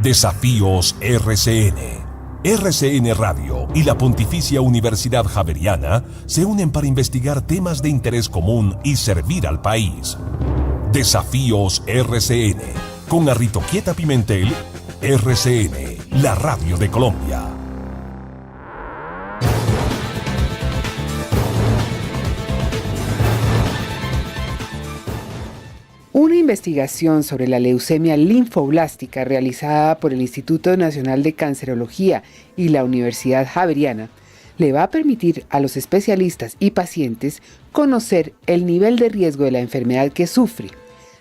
Desafíos RCN. RCN Radio y la Pontificia Universidad Javeriana se unen para investigar temas de interés común y servir al país. Desafíos RCN. Con Arrito Quieta Pimentel, RCN, la radio de Colombia. Una investigación sobre la leucemia linfoblástica realizada por el Instituto Nacional de Cancerología y la Universidad Javeriana le va a permitir a los especialistas y pacientes conocer el nivel de riesgo de la enfermedad que sufre,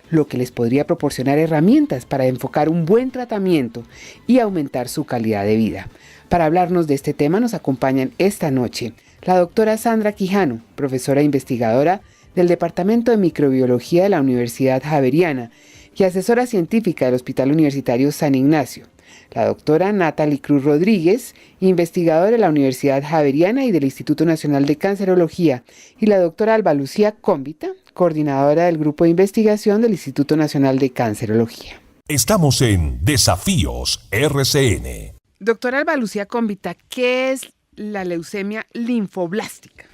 lo que les podría proporcionar herramientas para enfocar un buen tratamiento y aumentar su calidad de vida. Para hablarnos de este tema nos acompañan esta noche la doctora Sandra Quijano, profesora e investigadora del Departamento de Microbiología de la Universidad Javeriana y asesora científica del Hospital Universitario San Ignacio, la doctora Natalie Cruz Rodríguez, investigadora de la Universidad Javeriana y del Instituto Nacional de Cancerología, y la doctora Alba Lucía Cómbita, coordinadora del Grupo de Investigación del Instituto Nacional de Cancerología. Estamos en Desafíos RCN. Doctora Alba Lucía Cómbita, ¿qué es la leucemia linfoblástica?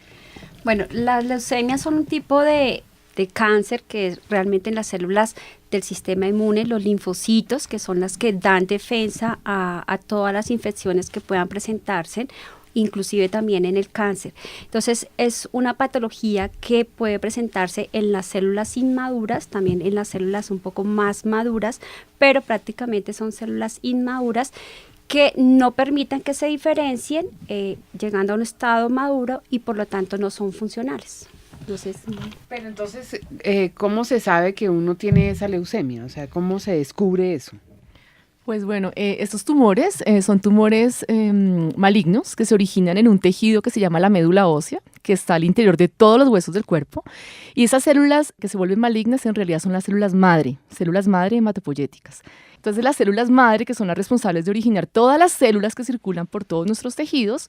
Bueno, las leucemias son un tipo de cáncer que es realmente en las células del sistema inmune, los linfocitos, que son las que dan defensa a todas las infecciones que puedan presentarse, inclusive también en el cáncer. Entonces, es una patología que puede presentarse en las células inmaduras, también en las células un poco más maduras, pero prácticamente son células inmaduras que no permiten que se diferencien, llegando a un estado maduro y por lo tanto no son funcionales. Pero entonces, ¿cómo se sabe que uno tiene esa leucemia? O sea, ¿cómo se descubre eso? Pues bueno, estos tumores son tumores malignos que se originan en un tejido que se llama la médula ósea, que está al interior de todos los huesos del cuerpo. Y esas células que se vuelven malignas en realidad son las células madre hematopoyéticas. Entonces las células madre, que son las responsables de originar todas las células que circulan por todos nuestros tejidos,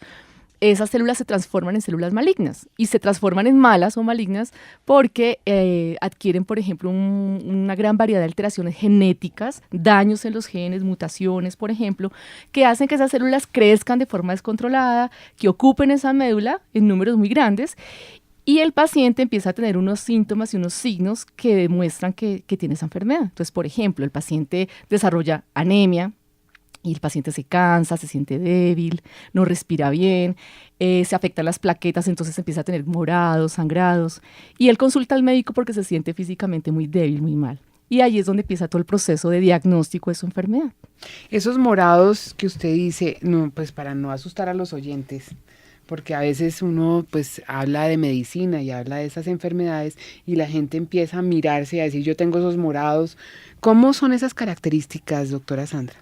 esas células se transforman en células malignas y se transforman en malas o malignas porque adquieren, por ejemplo, una gran variedad de alteraciones genéticas, daños en los genes, mutaciones, por ejemplo, que hacen que esas células crezcan de forma descontrolada, que ocupen esa médula en números muy grandes y el paciente empieza a tener unos síntomas y unos signos que demuestran que tiene esa enfermedad. Entonces, por ejemplo, el paciente desarrolla anemia, y el paciente se cansa, se siente débil, no respira bien, se afectan las plaquetas, entonces empieza a tener morados, sangrados, y él consulta al médico porque se siente físicamente muy débil, muy mal. Y ahí es donde empieza todo el proceso de diagnóstico de su enfermedad. Esos morados que usted dice, no, pues para no asustar a los oyentes, porque a veces uno pues habla de medicina y habla de esas enfermedades y la gente empieza a mirarse y a decir, yo tengo esos morados. ¿Cómo son esas características, doctora Sandra?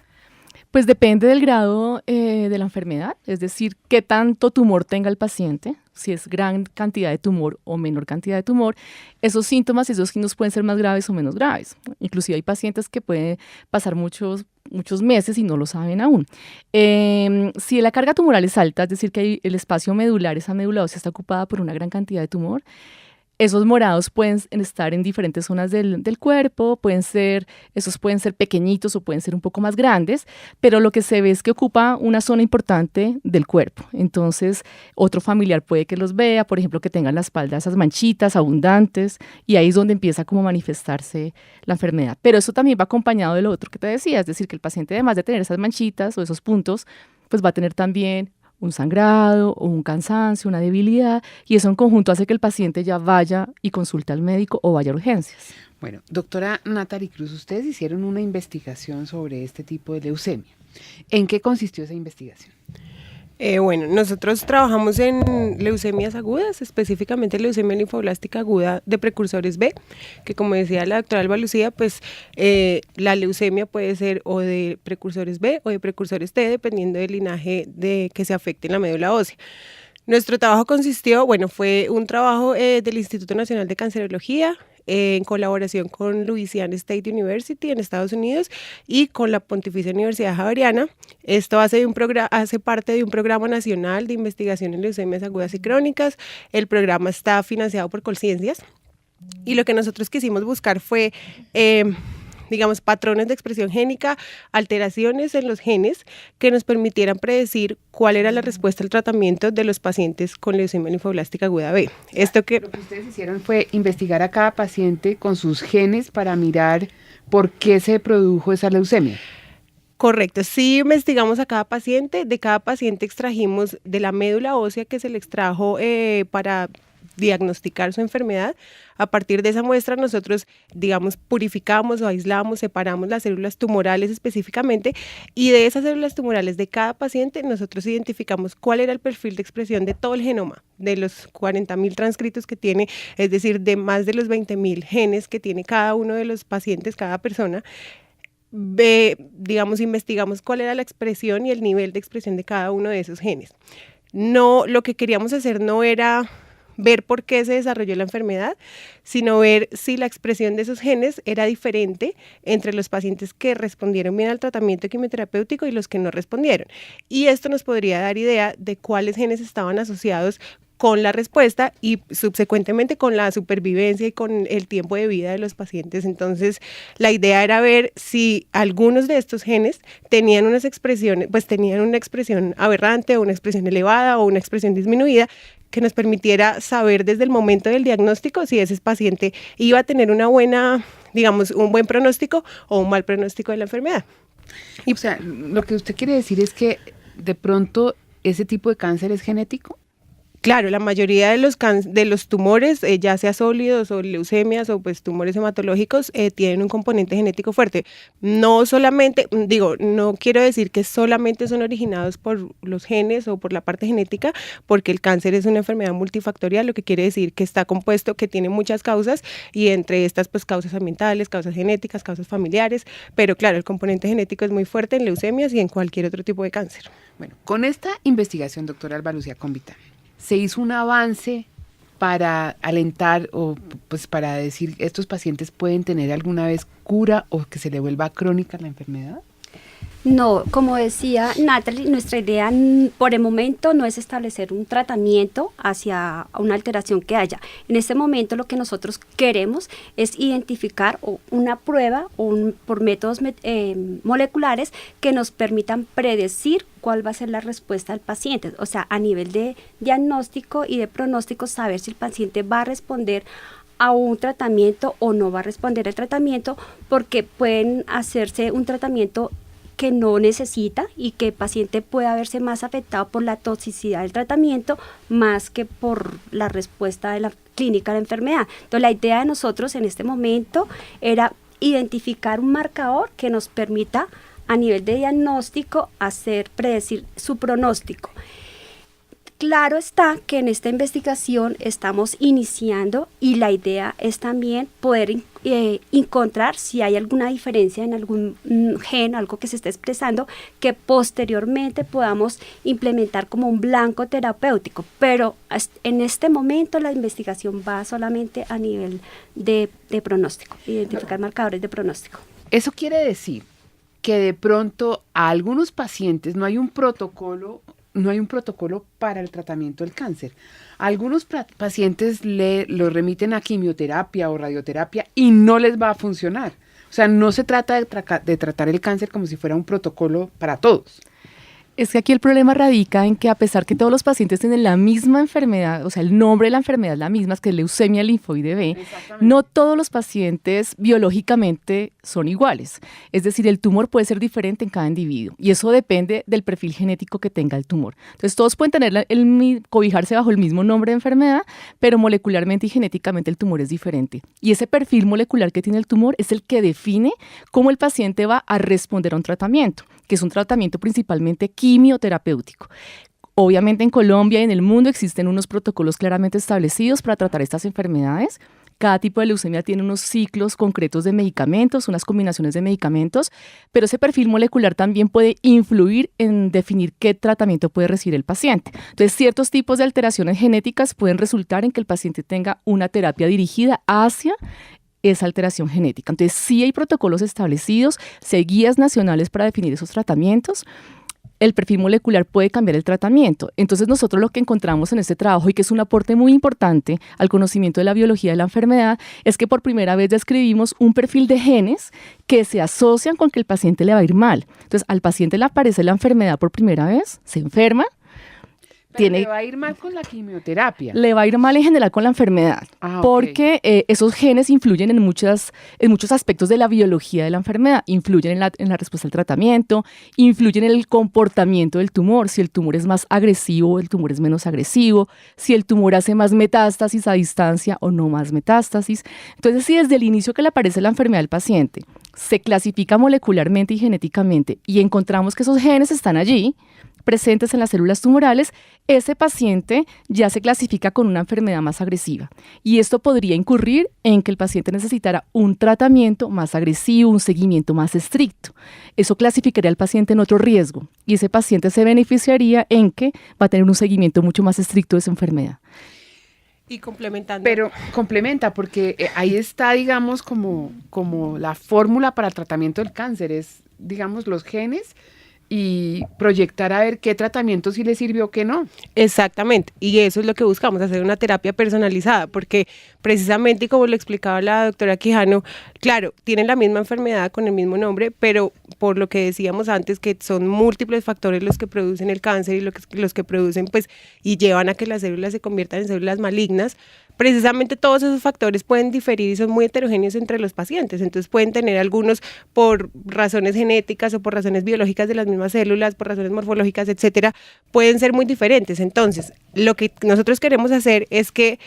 Pues depende del grado de la enfermedad, es decir, qué tanto tumor tenga el paciente, si es gran cantidad de tumor o menor cantidad de tumor, esos síntomas y esos signos pueden ser más graves o menos graves. Inclusive hay pacientes que pueden pasar muchos meses y no lo saben aún. Si la carga tumoral es alta, es decir, que el espacio medular, esa médula ósea está ocupada por una gran cantidad de tumor, esos morados pueden estar en diferentes zonas del cuerpo, esos pueden ser pequeñitos o pueden ser un poco más grandes, pero lo que se ve es que ocupa una zona importante del cuerpo. Entonces, otro familiar puede que los vea, por ejemplo, que tengan la espalda esas manchitas abundantes, y ahí es donde empieza como a manifestarse la enfermedad. Pero eso también va acompañado de lo otro que te decía, es decir, que el paciente, además de tener esas manchitas o esos puntos, pues va a tener también un sangrado o un cansancio, una debilidad, y eso en conjunto hace que el paciente ya vaya y consulte al médico o vaya a urgencias. Bueno, doctora Natalie Cruz, ustedes hicieron una investigación sobre este tipo de leucemia. ¿En qué consistió esa investigación? Bueno, nosotros trabajamos en leucemias agudas, específicamente leucemia linfoblástica aguda de precursores B, que como decía la doctora Alba Lucía, pues la leucemia puede ser o de precursores B o de precursores T, dependiendo del linaje de que se afecte en la médula ósea. Nuestro trabajo fue un trabajo del Instituto Nacional de Cancerología, en colaboración con Louisiana State University en Estados Unidos y con la Pontificia Universidad Javeriana. Esto hace parte de un programa nacional de investigación en leucemias agudas y crónicas. El programa está financiado por Colciencias y lo que nosotros quisimos buscar fue digamos, patrones de expresión génica, alteraciones en los genes que nos permitieran predecir cuál era la respuesta al tratamiento de los pacientes con leucemia linfoblástica aguda B. Lo que ustedes hicieron fue investigar a cada paciente con sus genes para mirar por qué se produjo esa leucemia. Correcto, sí investigamos a cada paciente, de cada paciente extrajimos de la médula ósea que se le extrajo para diagnosticar su enfermedad. A partir de esa muestra nosotros, digamos, purificamos o aislamos, separamos las células tumorales específicamente, y de esas células tumorales de cada paciente nosotros identificamos cuál era el perfil de expresión de todo el genoma, de los 40.000 transcritos que tiene, es decir, de más de los 20.000 genes que tiene cada uno de los pacientes, cada persona. Digamos, investigamos cuál era la expresión y el nivel de expresión de cada uno de esos genes. No, lo que queríamos hacer no era ver por qué se desarrolló la enfermedad, sino ver si la expresión de esos genes era diferente entre los pacientes que respondieron bien al tratamiento quimioterapéutico y los que no respondieron. Y esto nos podría dar idea de cuáles genes estaban asociados con la respuesta y subsecuentemente con la supervivencia y con el tiempo de vida de los pacientes. Entonces, la idea era ver si algunos de estos genes tenían unas expresiones, pues tenían una expresión aberrante o una expresión elevada o una expresión disminuida que nos permitiera saber desde el momento del diagnóstico si ese paciente iba a tener una buena, digamos, un buen pronóstico o un mal pronóstico de la enfermedad. Y, o sea, lo que usted quiere decir es que de pronto ese tipo de cáncer es genético. Claro, la mayoría de los tumores, ya sea sólidos o leucemias o pues tumores hematológicos, tienen un componente genético fuerte. No solamente, no quiero decir que solamente son originados por los genes o por la parte genética, porque el cáncer es una enfermedad multifactorial, lo que quiere decir que está compuesto, que tiene muchas causas, y entre estas pues causas ambientales, causas genéticas, causas familiares, pero claro, el componente genético es muy fuerte en leucemias y en cualquier otro tipo de cáncer. Bueno, con esta investigación, doctora Alba Lucía Convita, ¿se hizo un avance para alentar o pues para decir estos pacientes pueden tener alguna vez cura o que se le vuelva crónica la enfermedad? No, como decía Natalie, nuestra idea por el momento no es establecer un tratamiento hacia una alteración que haya. En este momento lo que nosotros queremos es identificar una prueba por métodos moleculares que nos permitan predecir cuál va a ser la respuesta del paciente. O sea, a nivel de diagnóstico y de pronóstico, saber si el paciente va a responder a un tratamiento o no va a responder al tratamiento, porque pueden hacerse un tratamiento que no necesita y que el paciente pueda verse más afectado por la toxicidad del tratamiento más que por la respuesta de la clínica a la enfermedad. Entonces, la idea de nosotros en este momento era identificar un marcador que nos permita a nivel de diagnóstico predecir su pronóstico. Claro está que en esta investigación estamos iniciando y la idea es también poder encontrar si hay alguna diferencia en algún gen, algo que se está expresando, que posteriormente podamos implementar como un blanco terapéutico. Pero en este momento la investigación va solamente a nivel de pronóstico, identificar marcadores de pronóstico. Eso quiere decir que de pronto a algunos pacientes no hay un protocolo para el tratamiento del cáncer. Algunos pacientes los remiten a quimioterapia o radioterapia y no les va a funcionar. O sea, no se trata de tratar el cáncer como si fuera un protocolo para todos. Es que aquí el problema radica en que a pesar que todos los pacientes tienen la misma enfermedad, o sea, el nombre de la enfermedad es la misma, que es leucemia linfoide B, no todos los pacientes biológicamente son iguales. Es decir, el tumor puede ser diferente en cada individuo y eso depende del perfil genético que tenga el tumor. Entonces, todos pueden tener cobijarse bajo el mismo nombre de enfermedad, pero molecularmente y genéticamente el tumor es diferente. Y ese perfil molecular que tiene el tumor es el que define cómo el paciente va a responder a un tratamiento, que es un tratamiento principalmente quimioterapéutico. Obviamente en Colombia y en el mundo existen unos protocolos claramente establecidos para tratar estas enfermedades. Cada tipo de leucemia tiene unos ciclos concretos de medicamentos, unas combinaciones de medicamentos, pero ese perfil molecular también puede influir en definir qué tratamiento puede recibir el paciente. Entonces, ciertos tipos de alteraciones genéticas pueden resultar en que el paciente tenga una terapia dirigida hacia esa alteración genética. Entonces, sí hay protocolos establecidos, sí hay guías nacionales para definir esos tratamientos. el perfil molecular puede cambiar el tratamiento. Entonces nosotros lo que encontramos en este trabajo, y que es un aporte muy importante al conocimiento de la biología de la enfermedad, es que por primera vez describimos un perfil de genes que se asocian con que el paciente le va a ir mal. Entonces al paciente le aparece la enfermedad por primera vez, se enferma, le va a ir mal con la quimioterapia. Le va a ir mal en general con la enfermedad, porque esos genes influyen en muchos aspectos de la biología de la enfermedad. Influyen en la respuesta al tratamiento, influyen en el comportamiento del tumor, si el tumor es más agresivo, el tumor es menos agresivo, si el tumor hace más metástasis a distancia o no más metástasis. Entonces, si desde el inicio que le aparece la enfermedad al paciente se clasifica molecularmente y genéticamente y encontramos que esos genes están allí, presentes en las células tumorales, ese paciente ya se clasifica con una enfermedad más agresiva. Y esto podría incurrir en que el paciente necesitara un tratamiento más agresivo, un seguimiento más estricto. Eso clasificaría al paciente en otro riesgo y ese paciente se beneficiaría en que va a tener un seguimiento mucho más estricto de su enfermedad. Y complementando. Pero complementa, porque ahí está, digamos, como la fórmula para el tratamiento del cáncer, es, digamos, los genes y proyectar a ver qué tratamiento sí le sirvió o qué no. Exactamente, y eso es lo que buscamos, hacer una terapia personalizada, porque precisamente, y como lo explicaba la doctora Quijano, claro, tienen la misma enfermedad con el mismo nombre, pero por lo que decíamos antes, que son múltiples factores los que producen el cáncer y los que producen, pues, y llevan a que las células se conviertan en células malignas. Precisamente todos esos factores pueden diferir y son muy heterogéneos entre los pacientes, entonces pueden tener algunos por razones genéticas o por razones biológicas de las mismas células, por razones morfológicas, etcétera, pueden ser muy diferentes. Entonces, lo que nosotros queremos hacer es que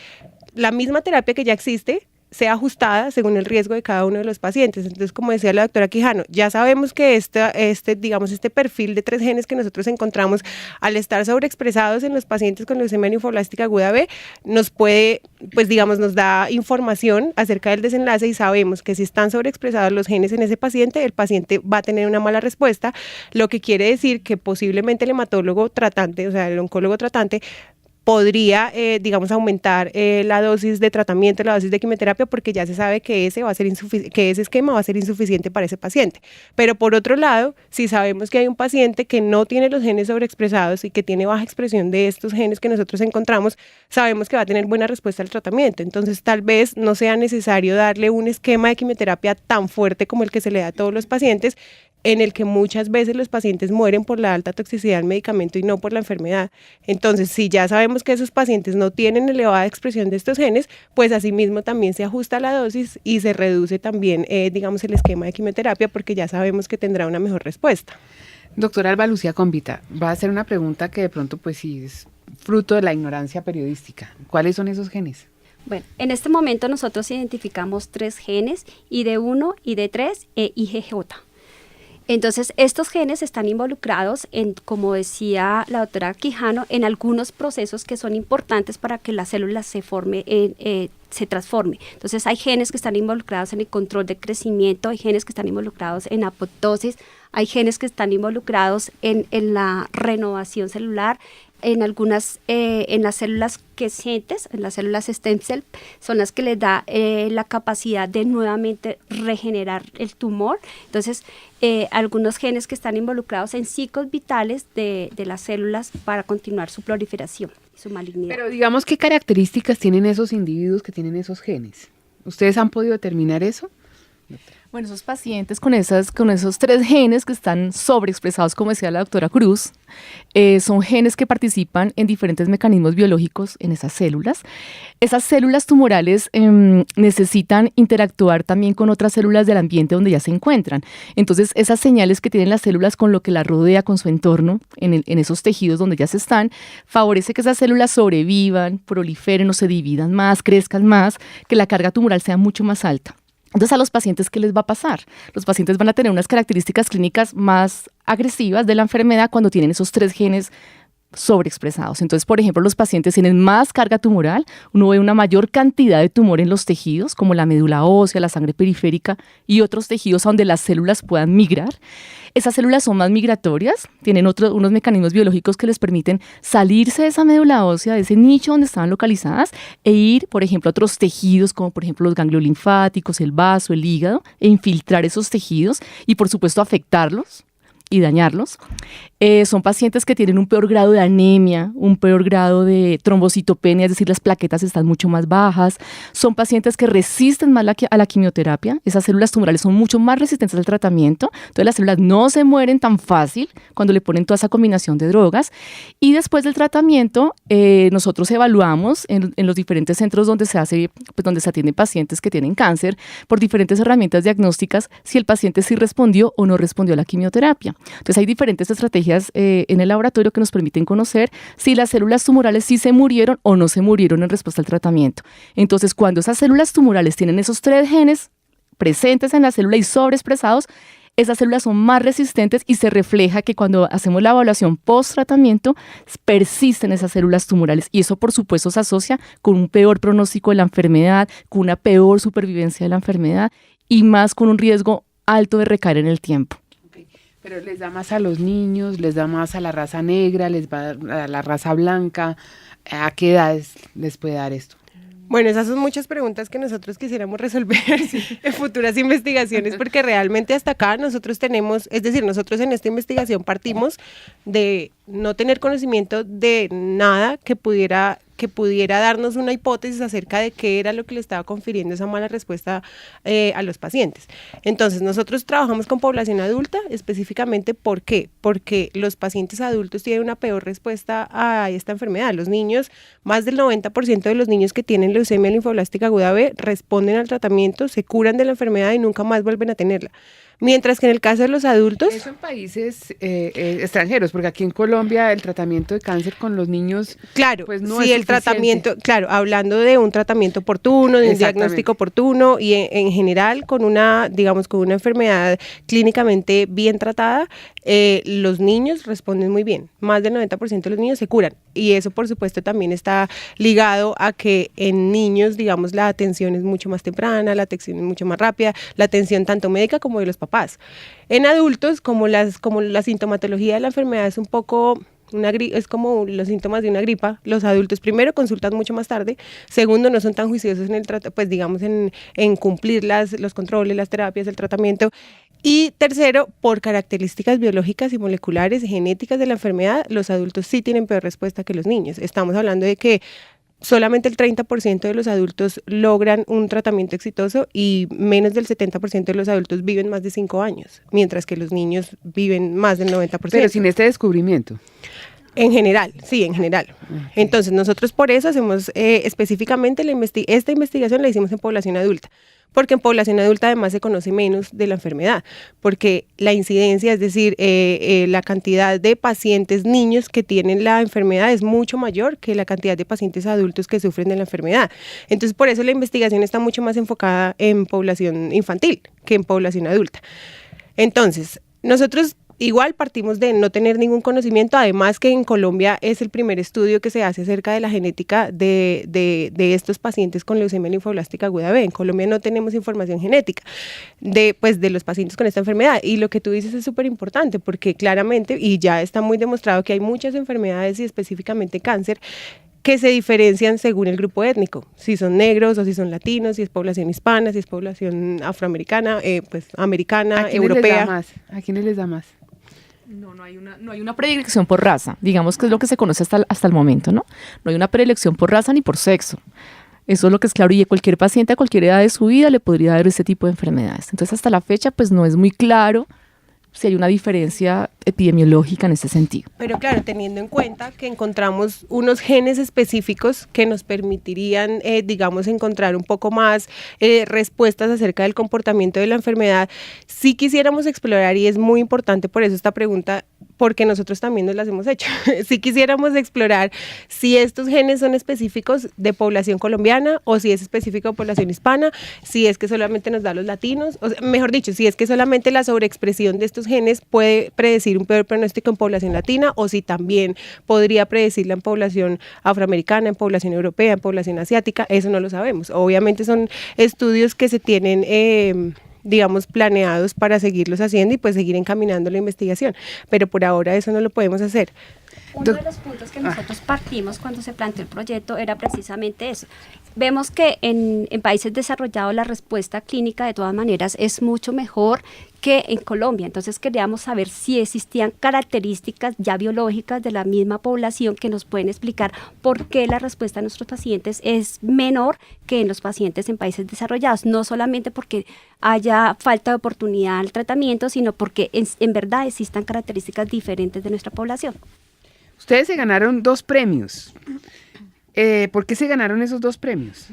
la misma terapia que ya existe sea ajustada según el riesgo de cada uno de los pacientes. Entonces, como decía la doctora Quijano, ya sabemos que este perfil de 3 genes que nosotros encontramos, al estar sobreexpresados en los pacientes con leucemia linfoblástica aguda B, nos puede, pues digamos, nos da información acerca del desenlace y sabemos que si están sobreexpresados los genes en ese paciente, el paciente va a tener una mala respuesta, lo que quiere decir que posiblemente el hematólogo tratante, o sea, el oncólogo tratante, podría, digamos, aumentar la dosis de tratamiento, la dosis de quimioterapia, porque ya se sabe que ese esquema va a ser insuficiente para ese paciente. Pero por otro lado, si sabemos que hay un paciente que no tiene los genes sobreexpresados y que tiene baja expresión de estos genes que nosotros encontramos, sabemos que va a tener buena respuesta al tratamiento. Entonces, tal vez no sea necesario darle un esquema de quimioterapia tan fuerte como el que se le da a todos los pacientes, en el que muchas veces los pacientes mueren por la alta toxicidad del medicamento y no por la enfermedad. Entonces, si ya sabemos que esos pacientes no tienen elevada expresión de estos genes, pues asimismo también se ajusta la dosis y se reduce también, digamos, el esquema de quimioterapia, porque ya sabemos que tendrá una mejor respuesta. Doctora Alba Lucía Convita, va a hacer una pregunta que de pronto, pues sí, es fruto de la ignorancia periodística. ¿Cuáles son esos genes? Bueno, en este momento nosotros identificamos 3 genes, ID1, ID3 e IgJ. Entonces, estos genes están involucrados en, como decía la doctora Quijano, en algunos procesos que son importantes para que la célula se transforme. Entonces, hay genes que están involucrados en el control de crecimiento, hay genes que están involucrados en apoptosis, hay genes que están involucrados en la renovación celular. En algunas, en las células quiescentes, en las células stem cell, son las que les da la capacidad de nuevamente regenerar el tumor. Entonces, algunos genes que están involucrados en ciclos vitales de las células para continuar su proliferación y su malignidad. Pero digamos, ¿qué características tienen esos individuos que tienen esos genes? ¿Ustedes han podido determinar eso? Bueno, esos pacientes con esos 3 genes que están sobreexpresados, como decía la doctora Cruz, son genes que participan en diferentes mecanismos biológicos en esas células. Esas células tumorales necesitan interactuar también con otras células del ambiente donde ya se encuentran. Entonces, esas señales que tienen las células con lo que las rodea, con su entorno, en esos tejidos donde ya se están, favorece que esas células sobrevivan, proliferen o se dividan más, crezcan más, que la carga tumoral sea mucho más alta. Entonces, a los pacientes, ¿qué les va a pasar? Los pacientes van a tener unas características clínicas más agresivas de la enfermedad cuando tienen esos 3 genes sobreexpresados. Entonces, por ejemplo, los pacientes tienen más carga tumoral, uno ve una mayor cantidad de tumor en los tejidos, como la médula ósea, la sangre periférica y otros tejidos a donde las células puedan migrar. Esas células son más migratorias, tienen unos mecanismos biológicos que les permiten salirse de esa médula ósea, de ese nicho donde estaban localizadas, e ir, por ejemplo, a otros tejidos, como por ejemplo los ganglios linfáticos, el vaso, el hígado, e infiltrar esos tejidos y, por supuesto, afectarlos y dañarlos. Son pacientes que tienen un peor grado de anemia, un peor grado de trombocitopenia, es decir, las plaquetas están mucho más bajas. Son pacientes que resisten más a la quimioterapia. Esas células tumorales son mucho más resistentes al tratamiento. Entonces las células no se mueren tan fácil cuando le ponen toda esa combinación de drogas. Y después del tratamiento, nosotros evaluamos en los diferentes centros donde se atienden pacientes que tienen cáncer por diferentes herramientas diagnósticas si el paciente sí respondió o no respondió a la quimioterapia. Entonces hay diferentes estrategias en el laboratorio que nos permiten conocer si las células tumorales sí se murieron o no se murieron en respuesta al tratamiento. Entonces, cuando esas células tumorales tienen esos 3 genes presentes en la célula y sobreexpresados, esas células son más resistentes y se refleja que cuando hacemos la evaluación post-tratamiento persisten esas células tumorales y eso por supuesto se asocia con un peor pronóstico de la enfermedad, con una peor supervivencia de la enfermedad y más con un riesgo alto de recaer en el tiempo. Pero les da más a los niños, les da más a la raza negra, les va a la raza blanca. ¿A qué edades les puede dar esto? Bueno, esas son muchas preguntas que nosotros quisiéramos resolver en futuras investigaciones, porque realmente hasta acá nosotros tenemos, es decir, nosotros en esta investigación partimos de no tener conocimiento de nada que pudiera darnos una hipótesis acerca de qué era lo que le estaba confiriendo esa mala respuesta a los pacientes. Entonces, nosotros trabajamos con población adulta, específicamente, ¿por qué? Porque los pacientes adultos tienen una peor respuesta a esta enfermedad. Los niños, más del 90% de los niños que tienen leucemia linfoblástica aguda B responden al tratamiento, se curan de la enfermedad y nunca más vuelven a tenerla. Mientras que en el caso de los adultos... Eso en países extranjeros, porque aquí en Colombia el tratamiento de cáncer con los niños... Claro, pues no sí, es el suficiente. tratamiento, claro, hablando de un tratamiento oportuno, de un diagnóstico oportuno y en general con una enfermedad clínicamente bien tratada, los niños responden muy bien. Más del 90% de los niños se curan. Y eso, por supuesto, también está ligado a que en niños, digamos, la atención es mucho más temprana, la atención es mucho más rápida, la atención tanto médica como de los papás. En adultos, como la sintomatología de la enfermedad es un poco... es como los síntomas de una gripa. Los adultos primero consultan mucho más tarde, segundo no son tan juiciosos en el pues digamos en cumplir los controles, las terapias, el tratamiento, y tercero, por características biológicas y moleculares, genéticas de la enfermedad, los adultos sí tienen peor respuesta que los niños. Estamos hablando de que solamente el 30% de los adultos logran un tratamiento exitoso y menos del 70% de los adultos viven más de 5 años, mientras que los niños viven más del 90%. Pero sin este descubrimiento. En general, sí, en general. Entonces, nosotros por eso hacemos específicamente esta investigación la hicimos en población adulta, porque en población adulta además se conoce menos de la enfermedad, porque la incidencia, es decir, la cantidad de pacientes niños que tienen la enfermedad es mucho mayor que la cantidad de pacientes adultos que sufren de la enfermedad. Entonces, por eso la investigación está mucho más enfocada en población infantil que en población adulta. Entonces, nosotros igual partimos de no tener ningún conocimiento, además que en Colombia es el primer estudio que se hace acerca de la genética de estos pacientes con leucemia linfoblástica aguda B. En Colombia no tenemos información genética de los pacientes con esta enfermedad, y lo que tú dices es súper importante porque claramente, y ya está muy demostrado que hay muchas enfermedades y específicamente cáncer que se diferencian según el grupo étnico, si son negros o si son latinos, si es población hispana, si es población afroamericana, americana, europea. ¿A quiénes les da más? No hay una predilección por raza, digamos que es lo que se conoce hasta el momento, ¿no? No hay una predilección por raza ni por sexo. Eso es lo que es claro, y cualquier paciente a cualquier edad de su vida le podría dar ese tipo de enfermedades. Entonces, hasta la fecha, pues no es muy claro si hay una diferencia epidemiológica en ese sentido. Pero claro, teniendo en cuenta que encontramos unos genes específicos que nos permitirían, encontrar un poco más respuestas acerca del comportamiento de la enfermedad, sí quisiéramos explorar, y es muy importante por eso esta pregunta, porque nosotros también nos las hemos hecho. Si quisiéramos explorar si estos genes son específicos de población colombiana o si es específico de población hispana, si es que solamente nos da los latinos, o sea, mejor dicho, si es que solamente la sobreexpresión de estos genes puede predecir un peor pronóstico en población latina, o si también podría predecirla en población afroamericana, en población europea, en población asiática, eso no lo sabemos. Obviamente son estudios que se tienen planeados para seguirlos haciendo y pues seguir encaminando la investigación, pero por ahora eso no lo podemos hacer. Uno de los puntos que nosotros partimos cuando se planteó el proyecto era precisamente eso. Vemos que en países desarrollados la respuesta clínica de todas maneras es mucho mejor que en Colombia. Entonces queríamos saber si existían características ya biológicas de la misma población que nos pueden explicar por qué la respuesta de nuestros pacientes es menor que en los pacientes en países desarrollados. No solamente porque haya falta de oportunidad al tratamiento, sino porque en verdad existan características diferentes de nuestra población. Ustedes se ganaron 2 premios. ¿Por qué se ganaron esos 2 premios?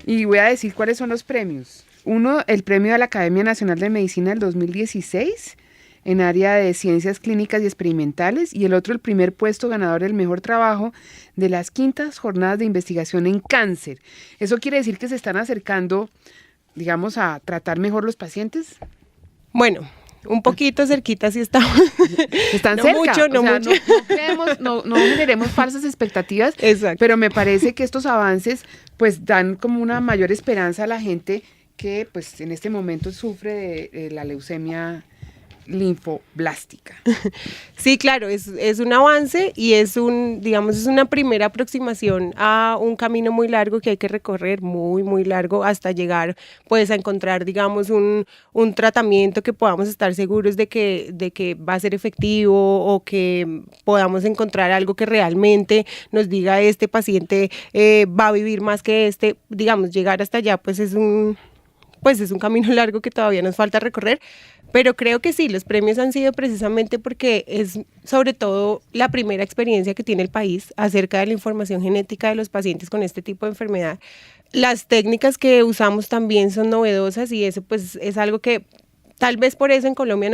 Y voy a decir cuáles son los premios. Uno, el premio de la Academia Nacional de Medicina del 2016 en área de ciencias clínicas y experimentales, y el otro, el primer puesto ganador del mejor trabajo de las 5ª jornadas de investigación en cáncer. ¿Eso quiere decir que se están acercando, digamos, a tratar mejor los pacientes? Bueno, un poquito cerquita sí estamos. Están no cerca. Mucho, no mucho. No generemos falsas expectativas. Exacto. Pero me parece que estos avances pues dan como una mayor esperanza a la gente que pues en este momento sufre de la leucemia linfoblástica. Sí, claro, es un avance y es una primera aproximación a un camino muy largo que hay que recorrer, muy, muy largo, hasta llegar pues a encontrar, digamos, un tratamiento que podamos estar seguros de que va a ser efectivo, o que podamos encontrar algo que realmente nos diga este paciente va a vivir más que digamos, llegar hasta allá pues es un camino largo que todavía nos falta recorrer. Pero creo que sí, los premios han sido precisamente porque es sobre todo la primera experiencia que tiene el país acerca de la información genética de los pacientes con este tipo de enfermedad. Las técnicas que usamos también son novedosas, y eso pues es algo que tal vez por eso en Colombia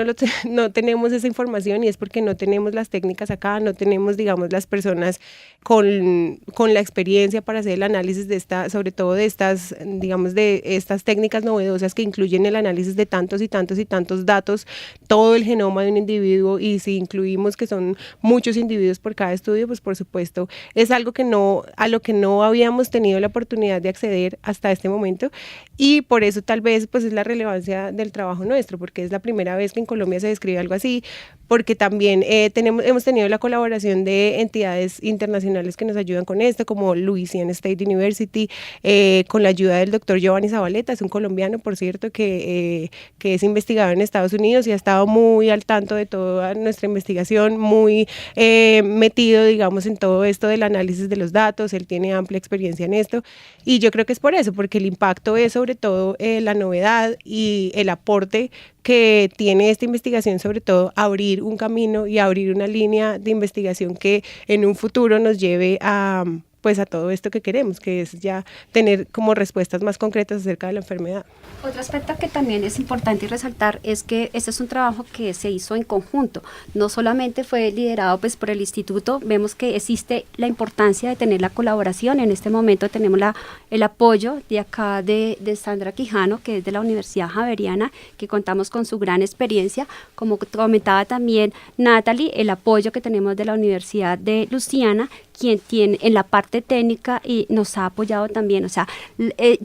no tenemos esa información, y es porque no tenemos las técnicas acá, no tenemos, digamos, las personas con la experiencia para hacer el análisis sobre todo de estas, digamos, de estas técnicas novedosas que incluyen el análisis de tantos y tantos y tantos datos, todo el genoma de un individuo, y si incluimos que son muchos individuos por cada estudio, pues por supuesto es algo a lo que no habíamos tenido la oportunidad de acceder hasta este momento, y por eso tal vez pues es la relevancia del trabajo nuestro, porque es la primera vez que en Colombia se describe algo así, porque también hemos tenido la colaboración de entidades internacionales que nos ayudan con esto, como Louisiana State University, con la ayuda del doctor Giovanni Zabaleta, es un colombiano, por cierto, que es investigador en Estados Unidos y ha estado muy al tanto de toda nuestra investigación, muy metido, digamos, en todo esto del análisis de los datos. Él tiene amplia experiencia en esto, y yo creo que es por eso, porque el impacto es sobre todo la novedad y el aporte que tiene esta investigación, sobre todo abrir un camino y abrir una línea de investigación que en un futuro nos lleve a todo esto que queremos, que es ya tener como respuestas más concretas acerca de la enfermedad. Otro aspecto que también es importante resaltar es que este es un trabajo que se hizo en conjunto, no solamente fue liderado pues por el instituto. Vemos que existe la importancia de tener la colaboración. En este momento tenemos el apoyo de acá de Sandra Quijano, que es de la Universidad Javeriana, que contamos con su gran experiencia, como comentaba también Natalie, el apoyo que tenemos de la Universidad de Luisiana, quien tiene en la parte técnica y nos ha apoyado también. O sea,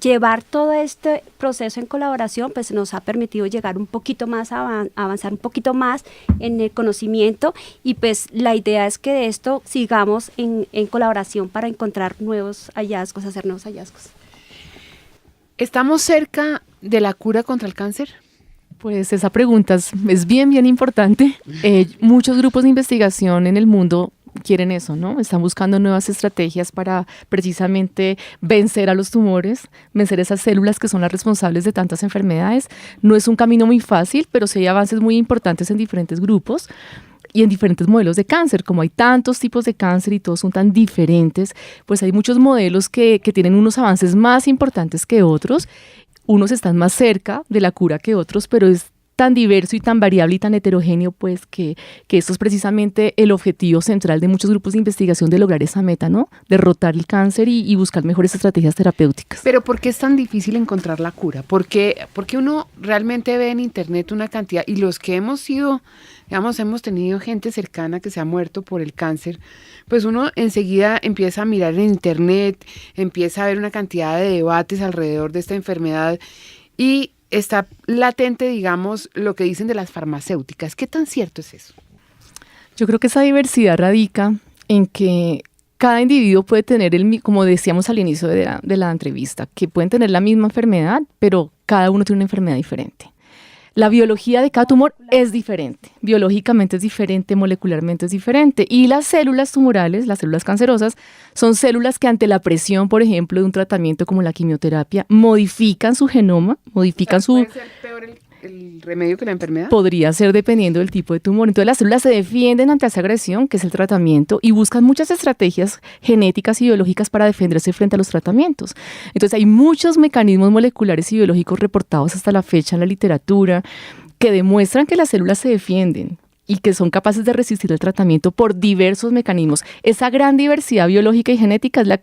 llevar todo este proceso en colaboración pues nos ha permitido llegar un poquito más, avanzar un poquito más en el conocimiento, y pues la idea es que de esto sigamos en colaboración para encontrar nuevos hallazgos, hacer nuevos hallazgos. ¿Estamos cerca de la cura contra el cáncer? Pues esa pregunta es bien, bien importante. Muchos grupos de investigación en el mundo quieren eso, ¿no? Están buscando nuevas estrategias para precisamente vencer a los tumores, vencer esas células que son las responsables de tantas enfermedades. No es un camino muy fácil, pero sí hay avances muy importantes en diferentes grupos y en diferentes modelos de cáncer. Como hay tantos tipos de cáncer y todos son tan diferentes, pues hay muchos modelos que tienen unos avances más importantes que otros. Unos están más cerca de la cura que otros, pero es tan diverso y tan variable y tan heterogéneo, pues que esto es precisamente el objetivo central de muchos grupos de investigación, de lograr esa meta, ¿no? Derrotar el cáncer y buscar mejores estrategias terapéuticas. Pero ¿por qué es tan difícil encontrar la cura? Porque uno realmente ve en internet una cantidad, y los que hemos tenido gente cercana que se ha muerto por el cáncer, pues uno enseguida empieza a mirar en internet, empieza a ver una cantidad de debates alrededor de esta enfermedad, y está latente, digamos, lo que dicen de las farmacéuticas. ¿Qué tan cierto es eso? Yo creo que esa diversidad radica en que cada individuo puede tener, como decíamos al inicio de la entrevista, que pueden tener la misma enfermedad, pero cada uno tiene una enfermedad diferente. La biología de cada tumor es diferente, biológicamente es diferente, molecularmente es diferente. Y las células tumorales, las células cancerosas, son células que ante la presión, por ejemplo, de un tratamiento como la quimioterapia, modifican su genoma, modifican su... ¿Puede ser peor el remedio que la enfermedad? Podría ser dependiendo del tipo de tumor. Entonces las células se defienden ante esa agresión, que es el tratamiento, y buscan muchas estrategias genéticas y biológicas para defenderse frente a los tratamientos. Entonces hay muchos mecanismos moleculares y biológicos reportados hasta la fecha en la literatura que demuestran que las células se defienden y que son capaces de resistir el tratamiento por diversos mecanismos. Esa gran diversidad biológica y genética es la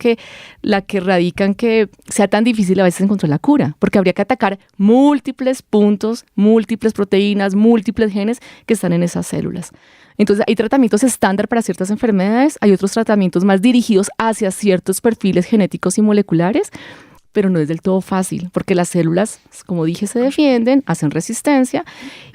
que radica en que sea tan difícil a veces encontrar la cura, porque habría que atacar múltiples puntos, múltiples proteínas, múltiples genes que están en esas células. Entonces hay tratamientos estándar para ciertas enfermedades, hay otros tratamientos más dirigidos hacia ciertos perfiles genéticos y moleculares, pero no es del todo fácil, porque las células, como dije, se defienden, hacen resistencia,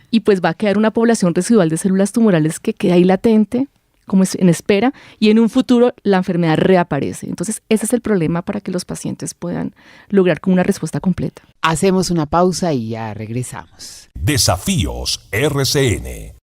y pues va a quedar una población residual de células tumorales que queda ahí latente, como en espera, y en un futuro la enfermedad reaparece. Entonces ese es el problema para que los pacientes puedan lograr como una respuesta completa. Hacemos una pausa y ya regresamos. Desafíos RCN.